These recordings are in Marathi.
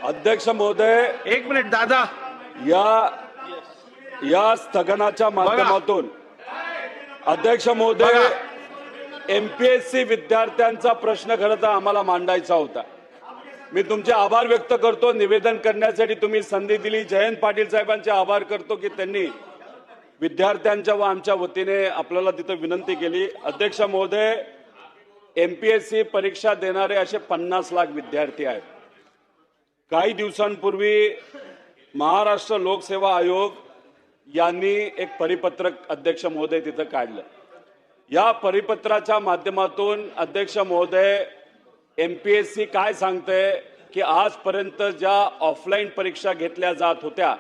अध्यक्ष महोदय, एक मिनिट दादा. या स्थगनाच्या माध्यमातून अध्यक्ष महोदय, एमपीएससी विद्यार्थ्यांचा प्रश्न खरं तर आम्हाला मांडायचा होता. मी तुमचे आभार व्यक्त करतो, निवेदन करण्यासाठी तुम्ही संधी दिली. जयंत पाटील साहेबांचे आभार करतो की त्यांनी विद्यार्थ्यांच्या व आमच्या वतीने आपल्याला तिथे विनंती केली. अध्यक्ष महोदय, एमपीएससी परीक्षा देणारे असे 50 लाख विद्यार्थी आहेत. काही दिवसांपूर्वी महाराष्ट्र लोकसेवा आयोग यांनी एक परिपत्रक अध्यक्ष महोदय तिथं काढलं. या परिपत्राच्या माध्यमातून अध्यक्ष महोदय, एमपीएससी काय सांगते की आजपर्यंत ज्या ऑफलाईन परीक्षा घेतल्या जात होत्या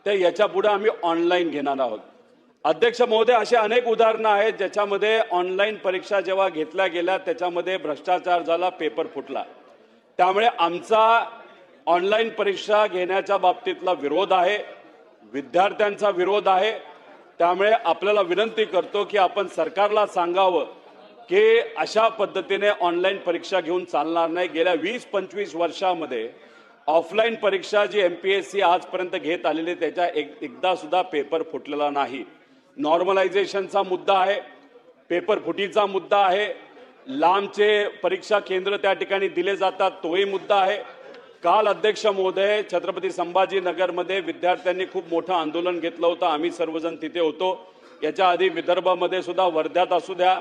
त्या याच्या पुढे आम्ही ऑनलाईन घेणार आहोत. अध्यक्ष महोदय, असे अनेक उदाहरणं आहेत ज्याच्यामध्ये ऑनलाईन परीक्षा जेव्हा घेतल्या गेल्या त्याच्यामध्ये भ्रष्टाचार झाला, पेपर फुटला. त्यामुळे आमचा ऑनलाईन परीक्षा घेण्याच्या बाबतीतला विरोध आहे, विद्यार्थ्यांचा विरोध आहे. त्यामुळे आपल्याला विनंती करतो की आपण सरकारला सांगावं की अशा पद्धतीने ऑनलाईन परीक्षा घेऊन चालणार नाही. गेल्या 20-25 वर्षामध्ये ऑफलाईन परीक्षा जी एमपीएससी आजपर्यंत घेत आलेली त्याच्या एकदा सुद्धा पेपर फुटलेला नाही. नॉर्मलायझेशनचा मुद्दा आहे, पेपर फुटीचा मुद्दा आहे, लांबचे परीक्षा केंद्र त्या ठिकाणी दिले जातात तोही मुद्दा आहे. काल अध्यक्ष महोदय, छत्रपती संभाजीनगरमध्ये विद्यार्थ्यांनी खूप मोठं आंदोलन घेतलं होतं. आम्ही सर्वजण तिथे होतो. याच्या आधी विदर्भामध्ये सुद्धा, वर्ध्यात असू द्या,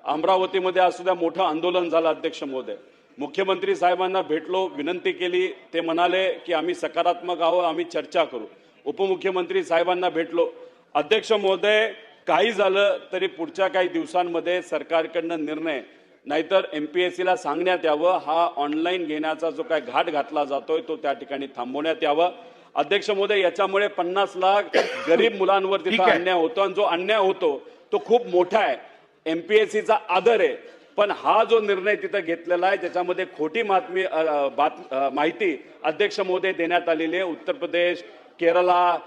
अमरावतीमध्ये असू द्या, मोठं आंदोलन झालं. अध्यक्ष महोदय, मुख्यमंत्री साहेबांना भेटलो, विनंती केली. ते म्हणाले की आम्ही सकारात्मक आहोत, आम्ही चर्चा करू. उपमुख्यमंत्री साहेबांना भेटलो. अध्यक्ष महोदय, काही झालं तरी पुढच्या काही दिवसांमध्ये सरकारकडनं निर्णय, नाहीतर एमपीएससीला सांगण्यात यावं हा ऑनलाईन घेण्याचा जो काय घाट घातला जातोय तो त्या ठिकाणी थांबवण्यात यावं. अध्यक्ष महोदय, याच्यामुळे 50 लाख गरीब मुलांवर तिथं अन्याय होतो आणि जो अन्याय होतो तो खूप मोठा आहे. एमपीएससीचा आदर आहे, पण हा जो निर्णय तिथं घेतलेला आहे त्याच्यामध्ये खोटी माहिती अध्यक्ष महोदय देण्यात आलेली आहे. उत्तर प्रदेश, केरला,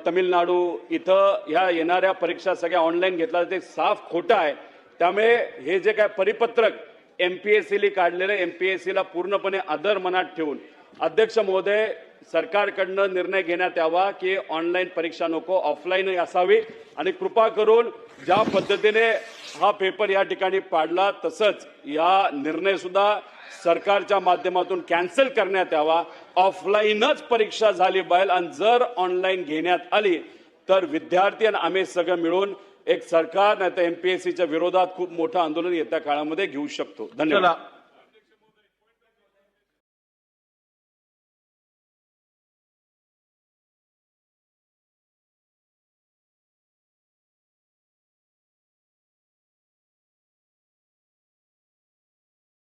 तमिळनाडू इथं ह्या येणाऱ्या परीक्षा सगळ्या ऑनलाईन घेतल्या ते साफ खोटं आहे. त्यामुळे हे जे काय परिपत्रक एमपीएससीला काढलेलं, एमपीएससीला पूर्णपणे आदर मनात ठेवून अध्यक्ष महोदय, सरकारकडनं निर्णय घेण्यात यावा की ऑनलाईन परीक्षा नको, ऑफलाईन असावी. आणि कृपा करून ज्या पद्धतीने हा पेपर या ठिकाणी पाडला तसंच या निर्णय सुद्धा सरकारच्या माध्यमातून कॅन्सल करण्यात यावा. ऑफलाईनच परीक्षा झाली पाहिजे आणि जर ऑनलाईन घेण्यात आली तर विद्यार्थी आणि आम्ही सगळं मिळून एक सरकार नाही तर एमपीएससीच्या विरोधात खूप मोठं आंदोलन येत्या काळामध्ये घेऊ शकतो. धन्यवाद.